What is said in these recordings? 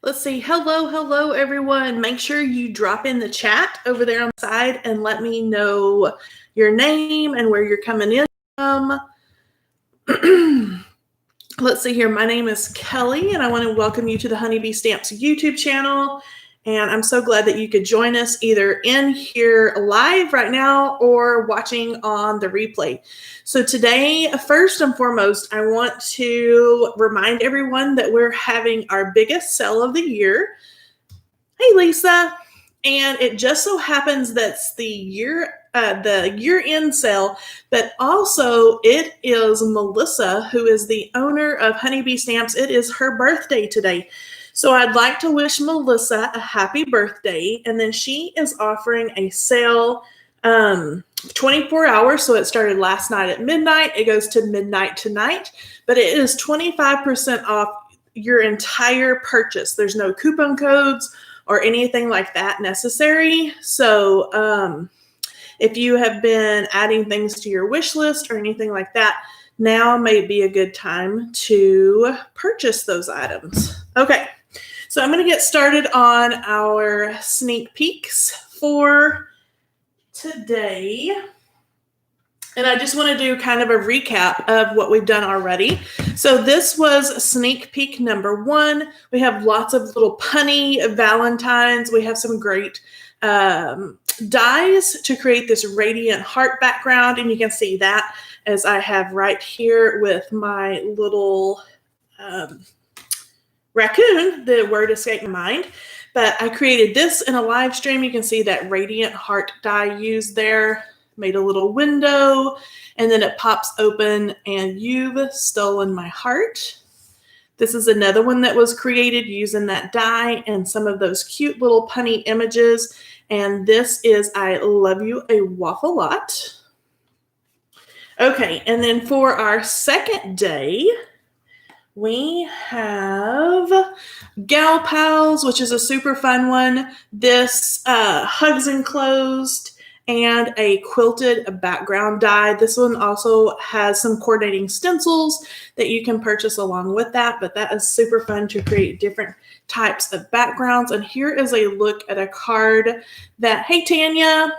Let's see. Hello, everyone. Make sure you drop in the chat over there on the side and let me know your name and where you're coming in from. Let's see here. My name is Kelly, and I want to welcome you to the Honeybee Stamps YouTube channel. And I'm so glad that you could join us either in here live right now or watching on the replay. So today, first and foremost, I want to remind everyone that we're having our biggest sale of the year. Hey, Lisa. And it just so happens that's the year-end sale, but also it is Melissa, who is the owner of Honeybee Stamps. It is her birthday today. So I'd like to wish Melissa a happy birthday. And then she is offering a sale 24 hours. So it started last night at midnight. It goes to midnight tonight, but it is 25% off your entire purchase. There's no coupon codes or anything like that necessary. So if you have been adding things to your wish list or anything like that, now may be a good time to purchase those items. Okay, so I'm going to get started on our sneak peeks for today. And I just want to do kind of a recap of what we've done already. So this was sneak peek number 1. We have lots of little punny Valentines. We have some great dies to create this radiant heart background. And you can see that as I have right here with my little raccoon. The word escaped my mind. But I created this in a live stream. You can see that radiant heart die used there. Made a little window, and then it pops open, and you've stolen my heart. This is another one that was created using that die and some of those cute little punny images. And this is I love you a waffle lot. Okay, and then for our second day, we have Gal Pals, which is a super fun one. This Hugs Enclosed and a quilted background die. This one also has some coordinating stencils that you can purchase along with that, but that is super fun to create different types of backgrounds. And here is a look at a card that, hey Tanya,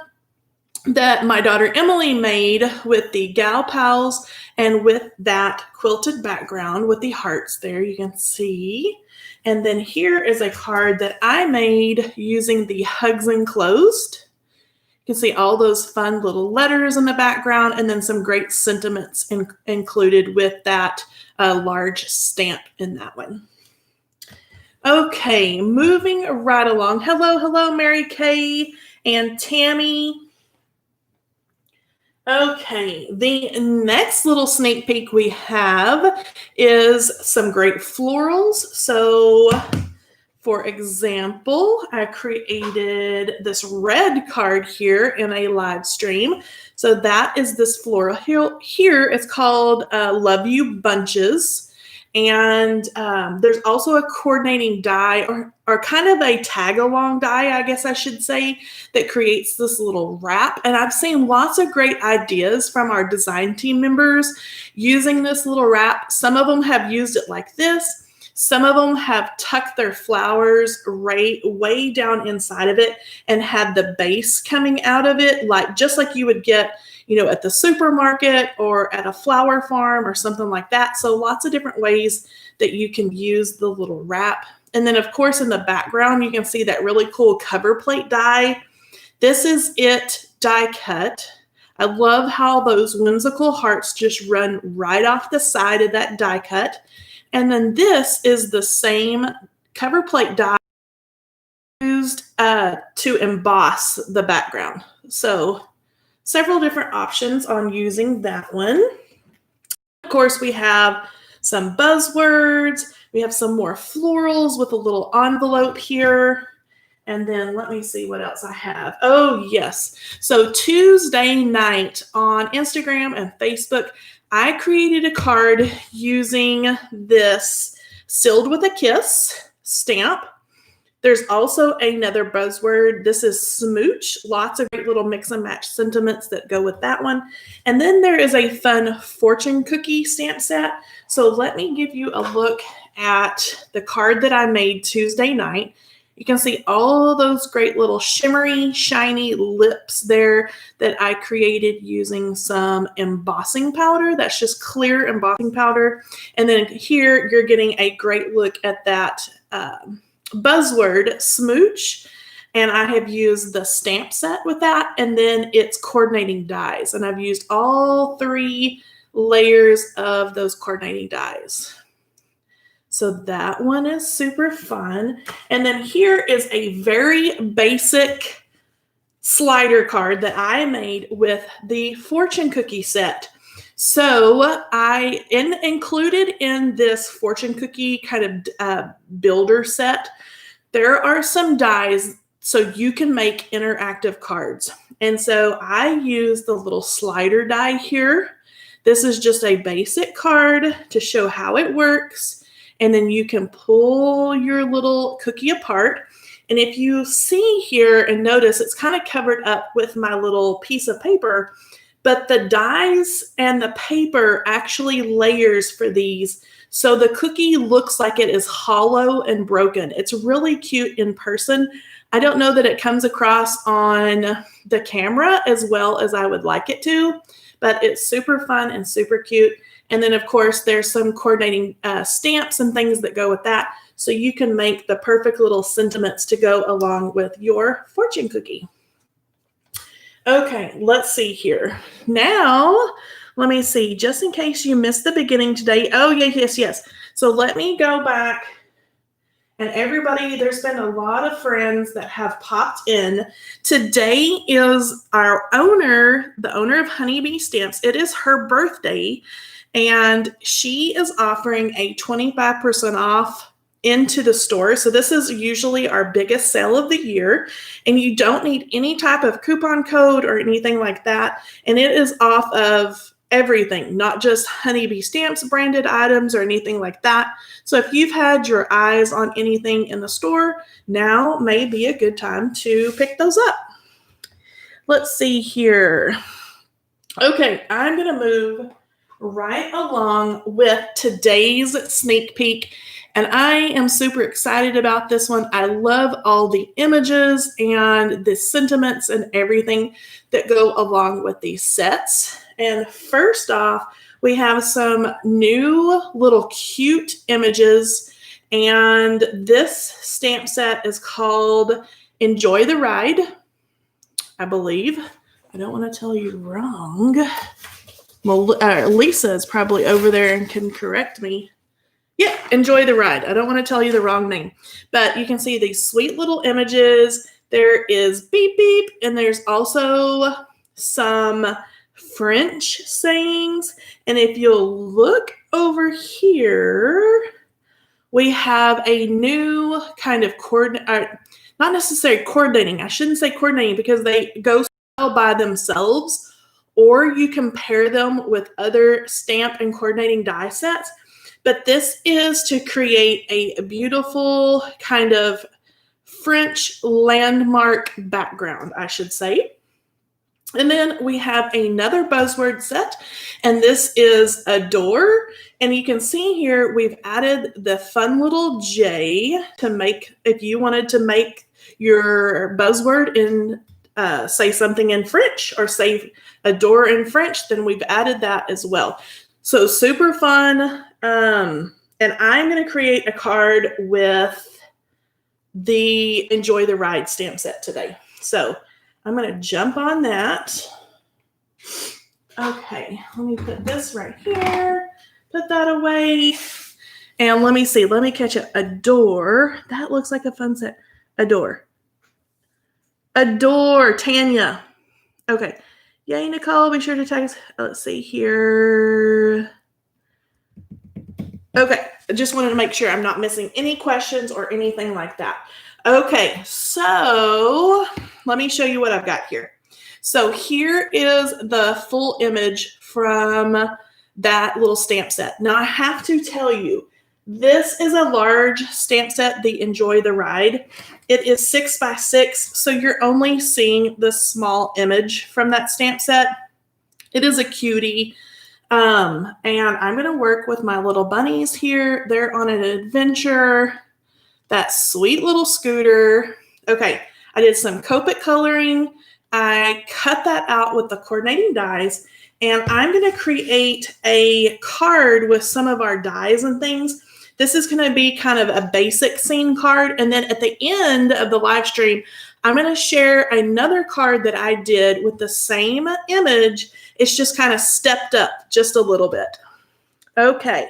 that my daughter Emily made with the Gal Pals and with that quilted background with the hearts there, you can see. And then here is a card that I made using the Hugs Enclosed. You can see all those fun little letters in the background and then some great sentiments included with that large stamp in that one. Okay, moving right along. Hello, Mary Kay and Tammy. Okay, the next little sneak peek we have is some great florals. So for example, I created this red card here in a live stream. So that is this floral here. It's called Love You Bunches. And there's also a coordinating die or kind of a tag-along die, I guess I should say, that creates this little wrap. And I've seen lots of great ideas from our design team members using this little wrap. Some of them have used it like this. Some of them have tucked their flowers way down inside of it and had the base coming out of it, just like you would get, at the supermarket or at a flower farm or something like that. So lots of different ways that you can use the little wrap. And then, of course, in the background, you can see that really cool cover plate die. This is it die cut. I love how those whimsical hearts just run right off the side of that die cut. And then this is the same cover plate die used to emboss the background. So several different options on using that one. Of course, we have some buzzwords. We have some more florals with a little envelope here. And then let me see what else I have. Oh, yes. So Tuesday night on Instagram and Facebook, I created a card using this Sealed with a Kiss stamp. There's also another buzzword. This is smooch. Lots of great little mix and match sentiments that go with that one. And then there is a fun fortune cookie stamp set. So let me give you a look at the card that I made Tuesday night, you can see all those great little shimmery, shiny lips there that I created using some embossing powder. That's just clear embossing powder. And then here you're getting a great look at that buzzword smooch. And I have used the stamp set with that. And then it's coordinating dies. And I've used all 3 layers of those coordinating dies. So that one is super fun. And then here is a very basic slider card that I made with the fortune cookie set. So I included in this fortune cookie kind of builder set, there are some dies so you can make interactive cards. And so I use the little slider die here. This is just a basic card to show how it works. And then you can pull your little cookie apart. And if you see here and notice, it's kind of covered up with my little piece of paper, but the dies and the paper actually layers for these. So the cookie looks like it is hollow and broken. It's really cute in person. I don't know that it comes across on the camera as well as I would like it to, but it's super fun and super cute. And then, of course, there's some coordinating stamps and things that go with that. So you can make the perfect little sentiments to go along with your fortune cookie. Okay, let's see here. Now, let me see, just in case you missed the beginning today. Oh, yes. So let me go back. And everybody, there's been a lot of friends that have popped in. Today is our owner, the owner of Honeybee Stamps. It is her birthday. And she is offering a 25% off into the store. So this is usually our biggest sale of the year. And you don't need any type of coupon code or anything like that. And it is off of everything, not just Honeybee Stamps branded items or anything like that. So if you've had your eyes on anything in the store, now may be a good time to pick those up. Let's see here. Okay, I'm going to move right along with today's sneak peek. And I am super excited about this one. I love all the images and the sentiments and everything that go along with these sets. And first off, we have some new little cute images. And this stamp set is called Enjoy the Ride, I believe. I don't want to tell you wrong. Well, Lisa is probably over there and can correct me. Yeah, Enjoy the Ride. I don't want to tell you the wrong name. But you can see these sweet little images. There is beep beep, and there's also some French sayings. And if you'll look over here, we have a new kind of not necessarily coordinating. I shouldn't say coordinating because they go by themselves, or you can pair them with other stamp and coordinating die sets. But this is to create a beautiful kind of French landmark background, I should say. And then we have another buzzword set, and this is Adore. And you can see here we've added the fun little J to make, if you wanted to make your buzzword in say something in French or say adore in French, then we've added that as well. So super fun. And I'm going to create a card with the Enjoy the Ride stamp set today. So I'm going to jump on that. Okay, let me put this right here. Put that away. And let me see. Let me catch it. Adore. That looks like a fun set. Adore. Adore, Tanya. Okay. Yay, Nicole. Be sure to tag us. Let's see here. Okay. I just wanted to make sure I'm not missing any questions or anything like that. Okay. So let me show you what I've got here. So here is the full image from that little stamp set. Now I have to tell you, this is a large stamp set, the Enjoy the Ride. It is 6x6, so you're only seeing the small image from that stamp set. It is a cutie. And I'm going to work with my little bunnies here. They're on an adventure. That sweet little scooter. Okay, I did some Copic coloring. I cut that out with the coordinating dies, and I'm going to create a card with some of our dies and things. This is going to be kind of a basic scene card, and then at the end of the live stream, I'm going to share another card that I did with the same image. It's just kind of stepped up just a little bit. Okay.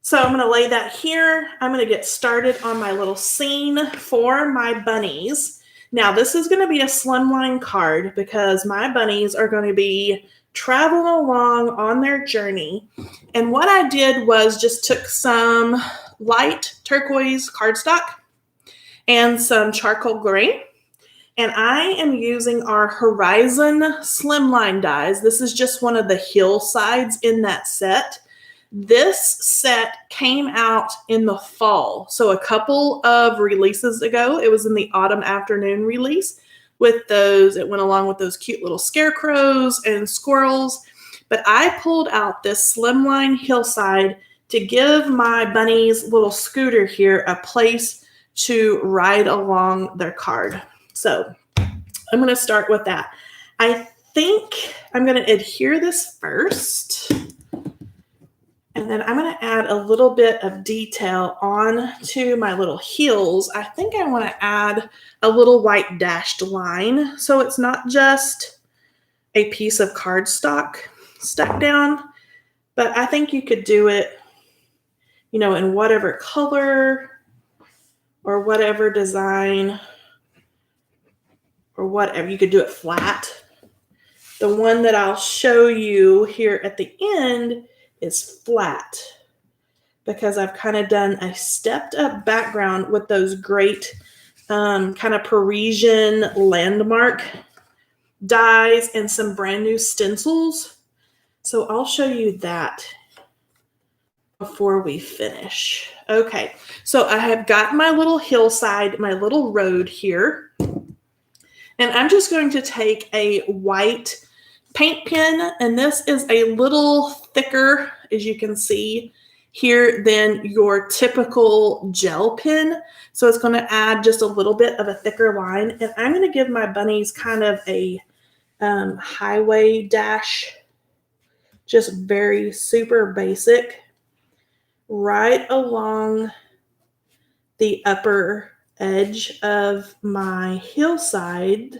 So I'm going to lay that here. I'm going to get started on my little scene for my bunnies. Now, this is going to be a slimline card because my bunnies are going to be traveling along on their journey. And what I did was just took some light turquoise cardstock and some charcoal gray. And I am using our Horizon Slimline dies. This is just one of the hillsides in that set. This set came out in the fall. So a couple of releases ago, it was in the autumn afternoon release with those, it went along with those cute little scarecrows and squirrels. But I pulled out this Slimline hillside to give my bunny's little scooter here a place to ride along their card. So I'm going to start with that. I think I'm going to adhere this first. And then I'm going to add a little bit of detail on to my little heels. I think I want to add a little white dashed line. So it's not just a piece of cardstock stuck down, but I think you could do it, you know, in whatever color or whatever design or whatever. You could do it flat. The one that I'll show you here at the end is flat because I've kind of done a stepped up background with those great kind of Parisian landmark dies and some brand new stencils. So I'll show you that before we finish. Okay, so I have got my little hillside, my little road here, and I'm just going to take a white paint pen, and this is a little thicker, as you can see here, than your typical gel pen. So it's going to add just a little bit of a thicker line, and I'm going to give my bunnies kind of a highway dash, just very super basic, right along the upper edge of my hillside.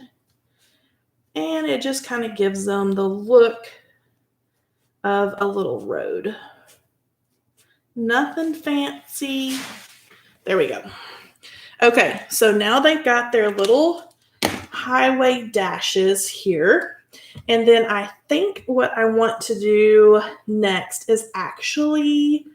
And it just kind of gives them the look of a little road. Nothing fancy. There we go. Okay, so now they've got their little highway dashes here. And then I think what I want to do next is actually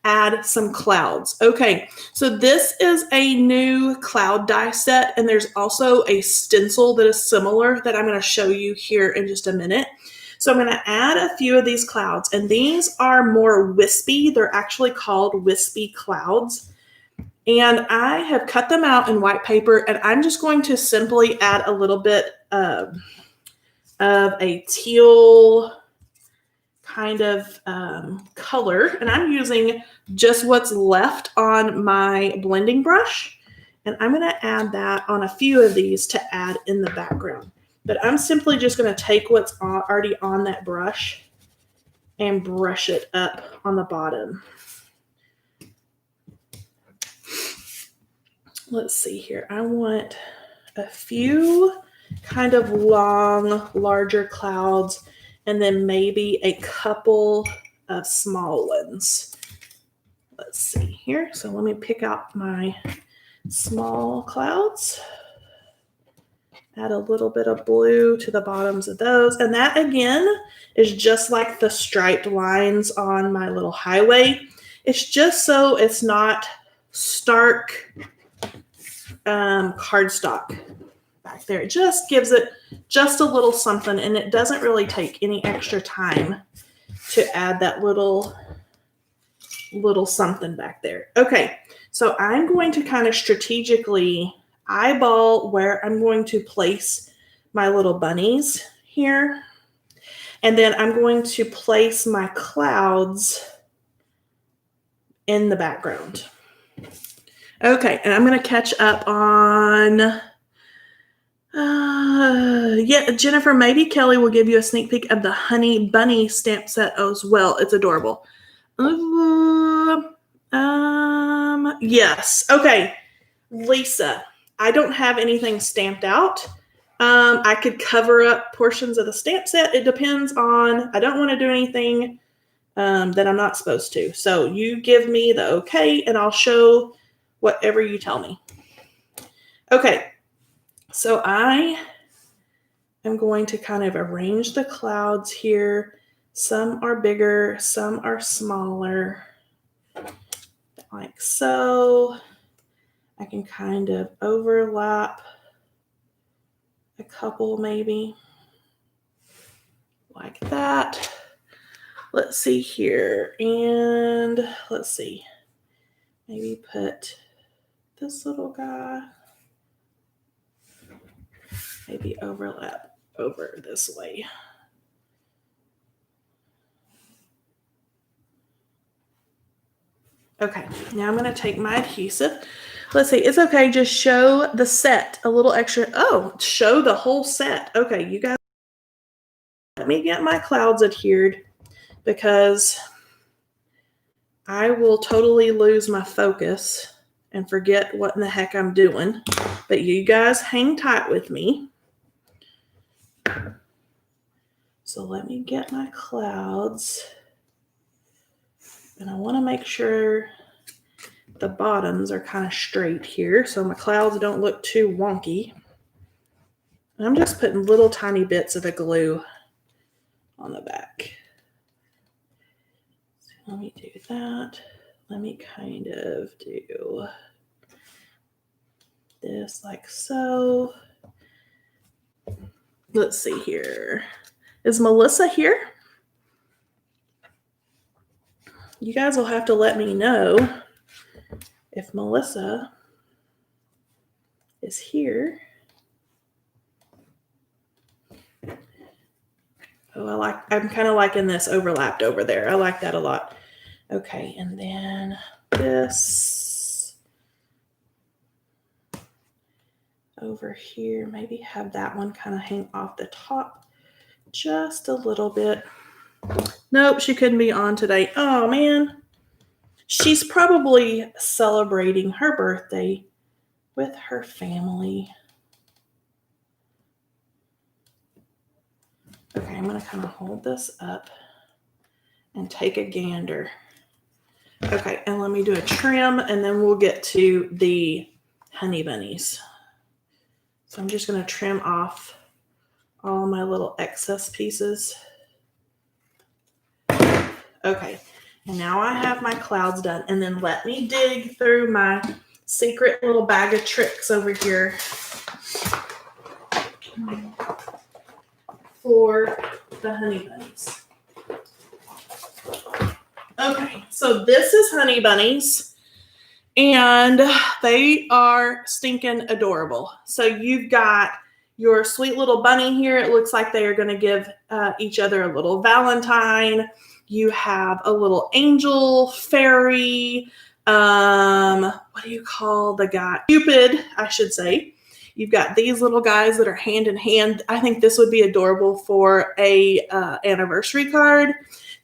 add some clouds. Okay, so this is a new cloud die set, and there's also a stencil that is similar that I'm going to show you here in just a minute. So I'm going to add a few of these clouds, and these are more wispy. They're actually called wispy clouds. And I have cut them out in white paper, and I'm just going to simply add a little bit of a teal kind of color, and I'm using just what's left on my blending brush, and I'm going to add that on a few of these to add in the background. But I'm simply just going to take what's already on that brush and brush it up on the bottom. Let's see here. I want a few kind of long, larger clouds, and then maybe a couple of small ones. Let's see here. So let me pick out my small clouds. Add a little bit of blue to the bottoms of those. And that, again, is just like the striped lines on my little highway. It's just so it's not stark cardstock back there. It just gives it just a little something, and it doesn't really take any extra time to add that little something back there. Okay, so I'm going to kind of strategically eyeball where I'm going to place my little bunnies here. And then I'm going to place my clouds in the background. Okay, and I'm going to catch up on... yeah, Jennifer, maybe Kelly will give you a sneak peek of the Honey Bunny stamp set as well. It's adorable. Yes. Okay, Lisa, I don't have anything stamped out. I could cover up portions of the stamp set. It depends on, I don't want to do anything that I'm not supposed to. So you give me the okay, and I'll show whatever you tell me. Okay. So I am going to kind of arrange the clouds here. Some are bigger, some are smaller, like so. I can kind of overlap a couple maybe, like that. Let's see here, and let's see. Maybe put this little guy. Maybe overlap over this way. Okay, now I'm going to take my adhesive. Let's see, it's okay, just show the set a little extra. Oh, show the whole set. Okay, you guys, let me get my clouds adhered because I will totally lose my focus and forget what in the heck I'm doing. But you guys hang tight with me. So let me get my clouds. And I want to make sure the bottoms are kind of straight here so my clouds don't look too wonky. And I'm just putting little tiny bits of the glue on the back. So let me do that. Let me kind of do this like so. Let's see here. Is Melissa here? You guys will have to let me know if Melissa is here. Oh, I'm kind of liking this overlapped over there. I like that a lot. Okay, and then this over here, maybe have that one kind of hang off the top just a little bit. Nope, she couldn't be on today. Oh, man. She's probably celebrating her birthday with her family. Okay, I'm going to kind of hold this up and take a gander. Okay, and let me do a trim, and then we'll get to the honey bunnies. So I'm just going to trim off all my little excess pieces. Okay, and now I have my clouds done, and then let me dig through my secret little bag of tricks over here for the honey bunnies. Okay, so this is honey bunnies, and they are stinking adorable. So you've got your sweet little bunny here. It looks like they are going to give each other a little Valentine. You have a little angel, fairy, what do you call the guy? Cupid, I should say. You've got these little guys that are hand in hand. I think this would be adorable for a anniversary card.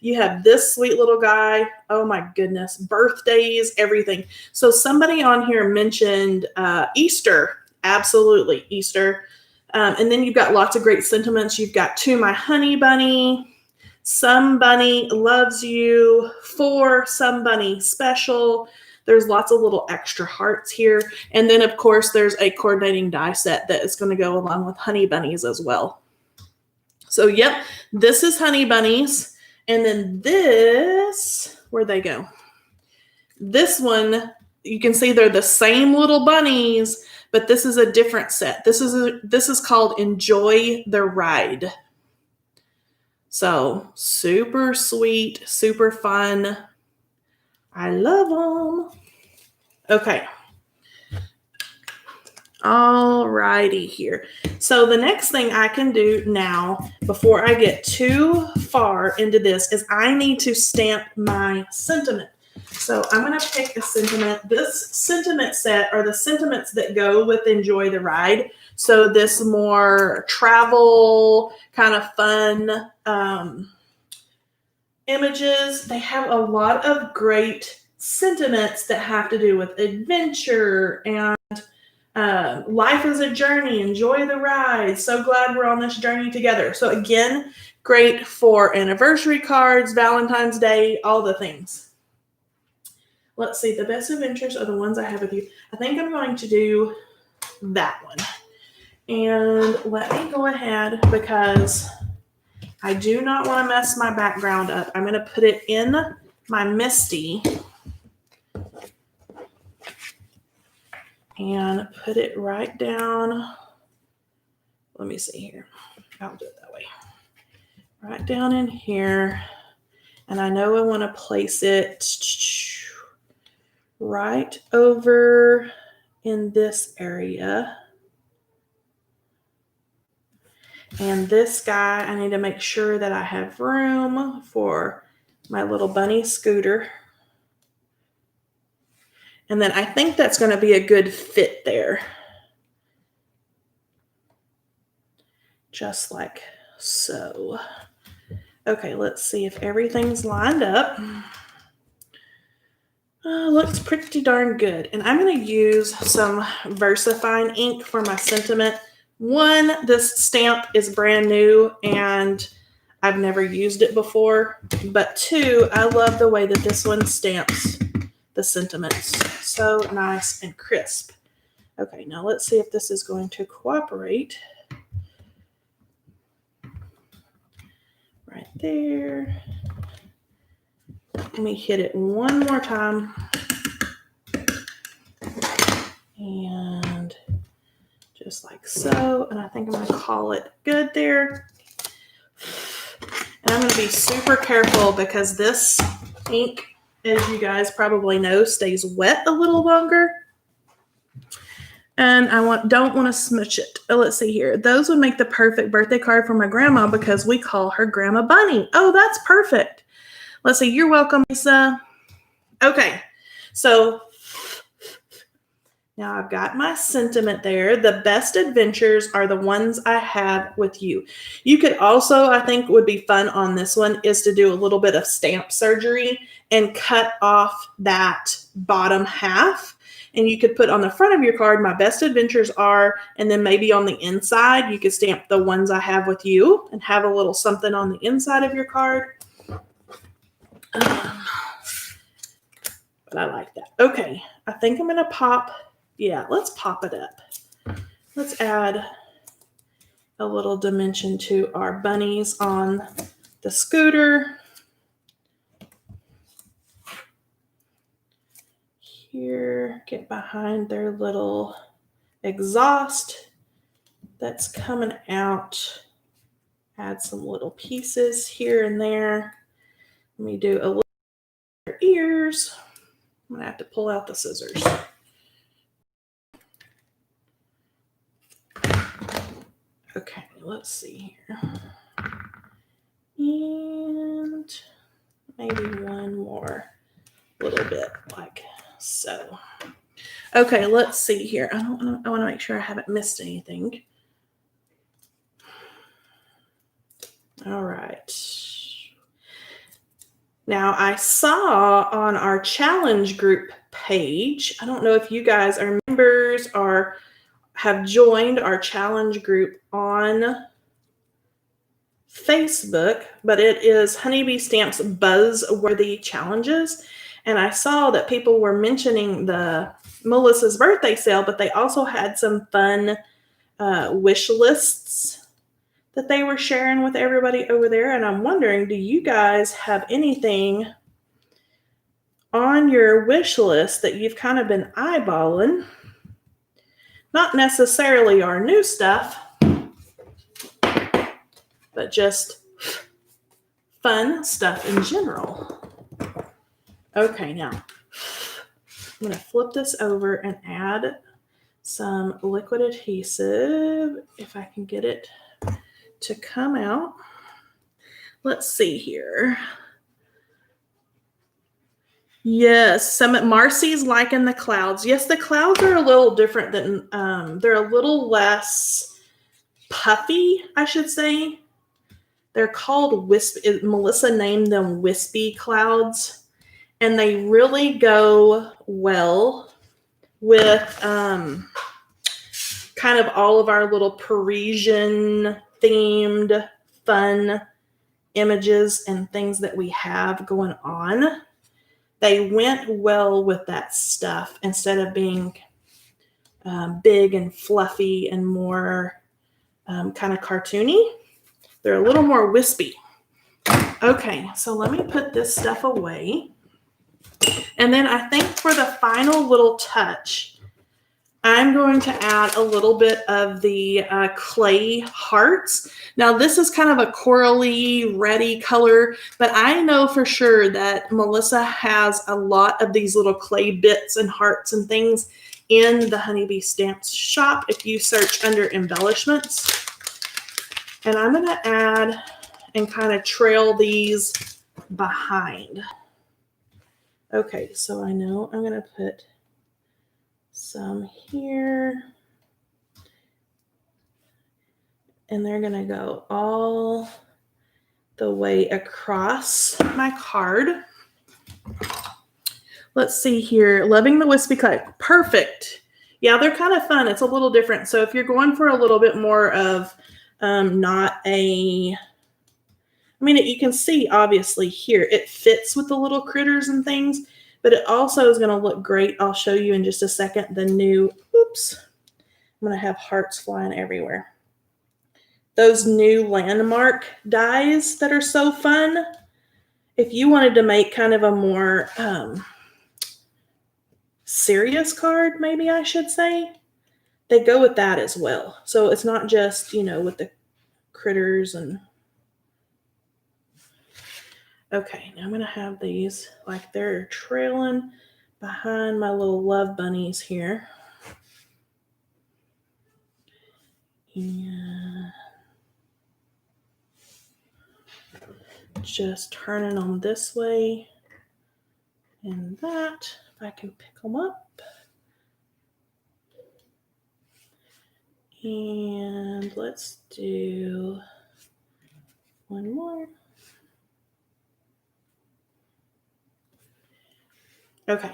You have this sweet little guy. Oh my goodness. Birthdays, everything. So somebody on here mentioned Easter. Absolutely, Easter. And then you've got lots of great sentiments. You've got to my honey bunny. Some bunny loves you. For some bunny special. There's lots of little extra hearts here. And then, of course, there's a coordinating die set that is going to go along with honey bunnies as well. So, yep, this is honey bunnies. And then this, where'd they go? This one, you can see they're the same little bunnies, but this is a different set. This is called Enjoy the Ride. So, super sweet, super fun. I love them. Okay. All righty here. So the next thing I can do now, before I get too far into this, is I need to stamp my sentiment. So I'm going to pick a sentiment. This sentiment set are the sentiments that go with Enjoy the Ride. So this more travel, kind of fun images. They have a lot of great sentiments that have to do with adventure and life is a journey. Enjoy the ride. So glad we're on this journey together. So again, great for anniversary cards, Valentine's Day, all the things. Let's see. The best adventures are the ones I have with you. I think I'm going to do that one. And let me go ahead because I do not want to mess my background up. I'm going to put it in my Misty and put it right down. Let me see here. I'll do it that way. Right down in here. And I know I want to place it right over in this area. And this guy, I need to make sure that I have room for my little bunny scooter. And then I think that's going to be a good fit there. Just like so. Okay, let's see if everything's lined up. Looks pretty darn good. And I'm going to use some VersaFine ink for my sentiment. One, this stamp is brand new and I've never used it before. But two, I love the way that this one stamps the sentiments. So nice and crisp. Okay, now let's see if this is going to cooperate. Right there. Let me hit it one more time. And just like so. And I think I'm going to call it good there. And I'm going to be super careful because this ink, as you guys probably know, stays wet a little longer. And I don't want to smudge it. Let's see here. Those would make the perfect birthday card for my grandma because we call her Grandma Bunny. Oh, that's perfect. Let's see. You're welcome, Lisa. Okay. So now I've got my sentiment there. The best adventures are the ones I have with you. You could also, I think would be fun on this one, is to do a little bit of stamp surgery and cut off that bottom half. And you could put on the front of your card, my best adventures are, and then maybe on the inside, you could stamp the ones I have with you and have a little something on the inside of your card. But I like that. Okay, I think I'm going to pop. Yeah, let's pop it up. Let's add a little dimension to our bunnies on the scooter. Here, get behind their little exhaust that's coming out. Add some little pieces here and there. Let me do a little ears. I'm gonna have to pull out the scissors. Okay, let's see here. And maybe one more little bit like so. Okay, let's see here. I want to make sure I haven't missed anything. All right. Now I saw on our challenge group page, I don't know if you guys are members or have joined our challenge group on Facebook, but it is Honeybee Stamps Buzzworthy Challenges. And I saw that people were mentioning the Melissa's birthday sale, but they also had some fun wish lists that they were sharing with everybody over there. And I'm wondering, do you guys have anything on your wish list that you've kind of been eyeballing? Not necessarily our new stuff, but just fun stuff in general. Okay, now I'm going to flip this over and add some liquid adhesive, if I can get it to come out. Let's see here. Yes, some Marcy's like in the clouds. Yes, the clouds are a little different than, they're a little less puffy, I should say. They're called wispy. Melissa named them wispy clouds, and they really go well with kind of all of our little Parisian themed fun images and things that we have going on. They went well with that stuff instead of being big and fluffy and more kind of cartoony. They're a little more wispy. Okay, so let me put this stuff away. And then I think for the final little touch, I'm going to add a little bit of the clay hearts. Now, this is kind of a corally, reddy color, but I know for sure that Melissa has a lot of these little clay bits and hearts and things in the Honeybee Stamps shop if you search under embellishments. And I'm going to add and kind of trail these behind. Okay, so I know I'm going to put some here. And they're going to go all the way across my card. Let's see here. Loving the wispy clay. Perfect. Yeah, they're kind of fun. It's a little different. So if you're going for a little bit more of not a, I mean, you can see obviously here, it fits with the little critters and things, but it also is going to look great. I'll show you in just a second the new, oops, I'm going to have hearts flying everywhere. Those new landmark dies that are so fun. If you wanted to make kind of a more serious card, maybe I should say, they go with that as well. So it's not just, you know, with the critters and. Okay, now I'm going to have these like they're trailing behind my little love bunnies here. And just turning them this way and that, if I can pick them up. And let's do one more. Okay.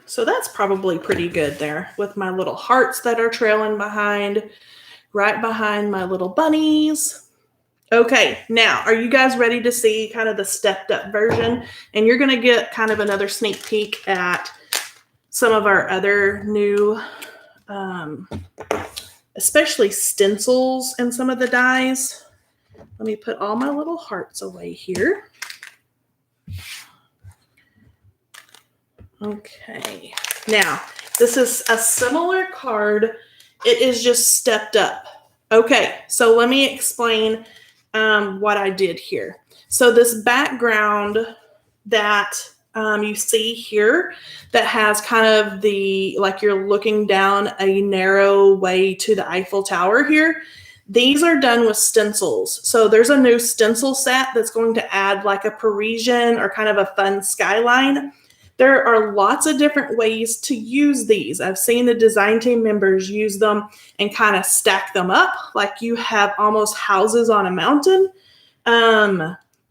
So that's probably pretty good there with my little hearts that are trailing behind, right behind my little bunnies. Okay, now, are you guys ready to see kind of the stepped up version? And you're going to get kind of another sneak peek at some of our other new, especially stencils and some of the dies. Let me put all my little hearts away here. Okay, now this is a similar card. It is just stepped up. Okay, so let me explain what I did here. So this background that you see here that has kind of the, like you're looking down a narrow way to the Eiffel Tower here. These are done with stencils. So there's a new stencil set that's going to add like a Parisian or kind of a fun skyline. There are lots of different ways to use these. I've seen the design team members use them and kind of stack them up like you have almost houses on a mountain.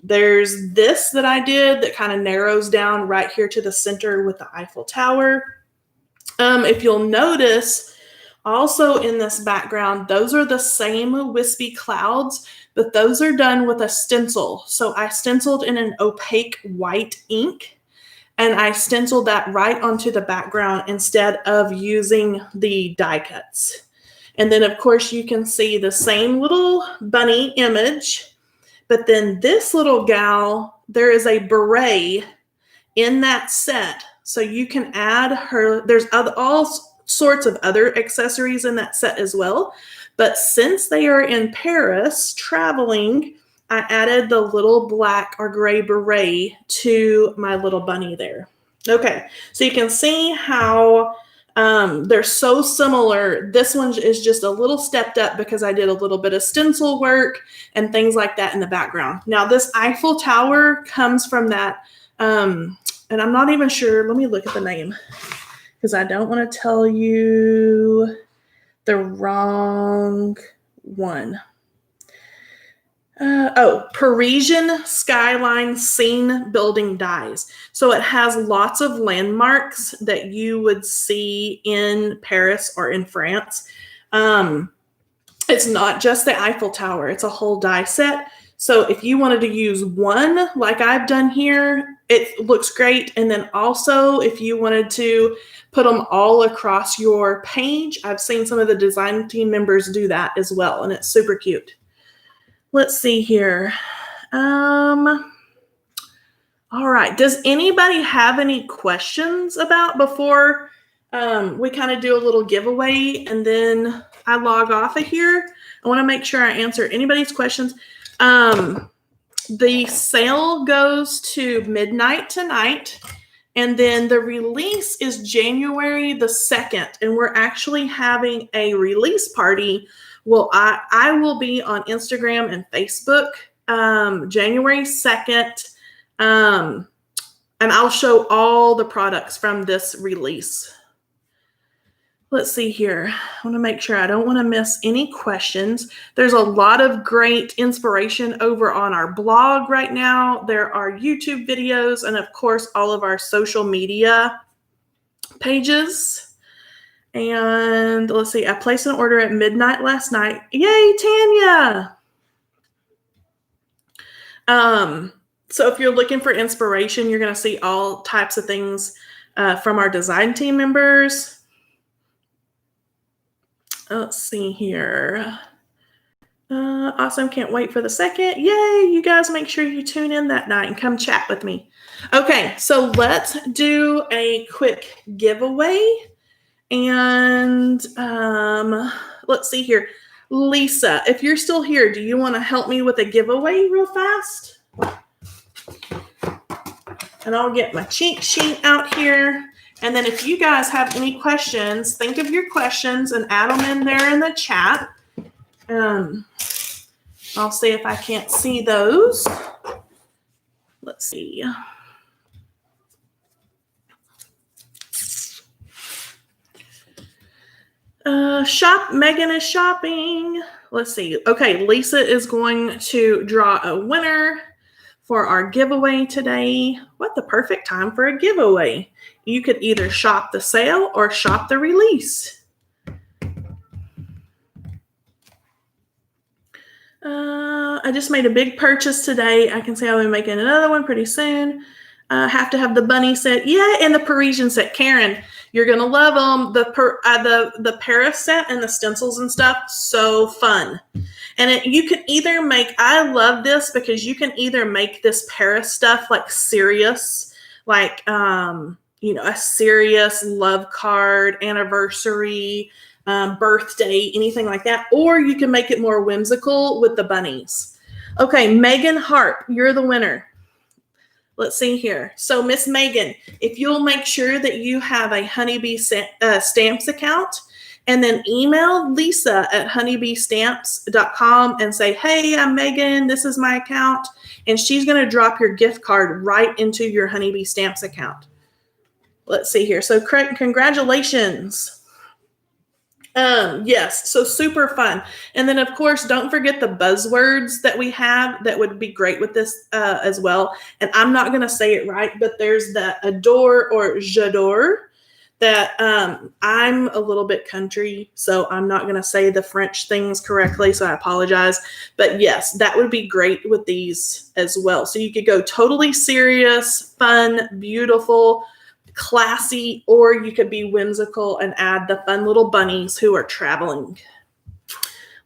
There's this that I did that kind of narrows down right here to the center with the Eiffel Tower. If you'll notice, also in this background, those are the same wispy clouds, but those are done with a stencil. So I stenciled in an opaque white ink. And I stenciled that right onto the background instead of using the die cuts. And then, of course, you can see the same little bunny image. But then this little gal, there is a beret in that set. So you can add her. There's all sorts of other accessories in that set as well. But since they are in Paris traveling, I added the little black or gray beret to my little bunny there. Okay, so you can see how They're so similar. This one is just a little stepped up because I did a little bit of stencil work and things like that in the background. Now this Eiffel Tower comes from that, and I'm not even sure. Let me look at the name because I don't want to tell you the wrong one. Parisian Skyline Scene Building Dies. So it has lots of landmarks that you would see in Paris or in France. It's not just the Eiffel Tower, it's a whole die set. So if you wanted to use one like I've done here, it looks great. And then also if you wanted to put them all across your page, I've seen some of the design team members do that as well, and it's super cute. Let's see here. All right. Does anybody have any questions about before we kind of do a little giveaway and then I log off of here? I want to make sure I answer anybody's questions. The sale goes to midnight tonight, and then the release is January the 2nd, and we're actually having a release party. Well, I will be on Instagram and Facebook January 2nd, and I'll show all the products from this release. Let's see here. I want to make sure I don't want to miss any questions. There's a lot of great inspiration over on our blog right now. There are YouTube videos and, of course, all of our social media pages. And let's see, I placed an order at midnight last night. Yay, Tanya! So if you're looking for inspiration, you're going to see all types of things from our design team members. Let's see here. Awesome. Can't wait for the 2nd. Yay. You guys make sure you tune in that night and come chat with me. Okay. So let's do a quick giveaway. And let's see here. Lisa, if you're still here, do you want to help me with a giveaway real fast? And I'll get my cheat sheet out here. And then if you guys have any questions, think of your questions and add them in there in the chat. I'll see if I can't see those. Let's see. Shop. Megan is shopping. Let's see. Okay, Lisa is going to draw a winner for our giveaway today. What the perfect time for a giveaway. You could either shop the sale or shop the release. I just made a big purchase today. I can say I'll be making another one pretty soon. Have to have the bunny set. Yeah, and the Parisian set. Karen, you're going to love them. The Paris set and the stencils and stuff, so fun. And you can either make, I love this because you can either make this Paris stuff like serious, like, a serious love card, anniversary, birthday, anything like that. Or you can make it more whimsical with the bunnies. Okay, Megan Harp, you're the winner. Let's see here. So Miss Megan, if you'll make sure that you have a Honeybee Stamps account, and then email Lisa at honeybeestamps.com and say, hey, I'm Megan, this is my account. And she's going to drop your gift card right into your Honeybee Stamps account. Let's see here. So congratulations. Yes, so super fun. And then, of course, don't forget the buzzwords that we have that would be great with this as well. And I'm not going to say it right, but there's the adore or j'adore that I'm a little bit country, so I'm not going to say the French things correctly, so I apologize. But yes, that would be great with these as well. So you could go totally serious, fun, beautiful, classy, or you could be whimsical and add the fun little bunnies who are traveling.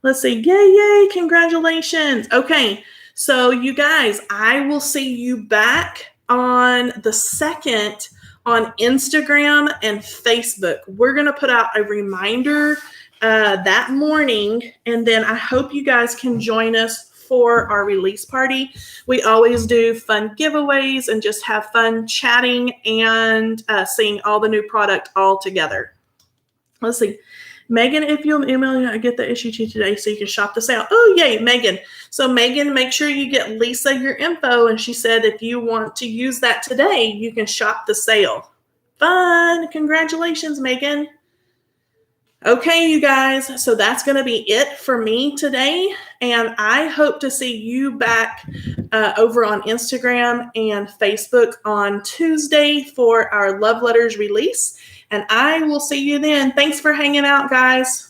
Let's see. Yay, congratulations. Okay, so you guys, I will see you back on the 2nd on Instagram and Facebook. We're going to put out a reminder that morning, and then I hope you guys can join us for our release party. We always do fun giveaways and just have fun chatting and seeing all the new product all together. Let's see. Megan, if you'll email me, I get the issue to you today so you can shop the sale. Oh, yay, Megan. So, Megan, make sure you get Lisa your info. And she said if you want to use that today, you can shop the sale. Fun. Congratulations, Megan. Okay, you guys. So that's going to be it for me today. And I hope to see you back over on Instagram and Facebook on Tuesday for our Love Letters release. And I will see you then. Thanks for hanging out, guys.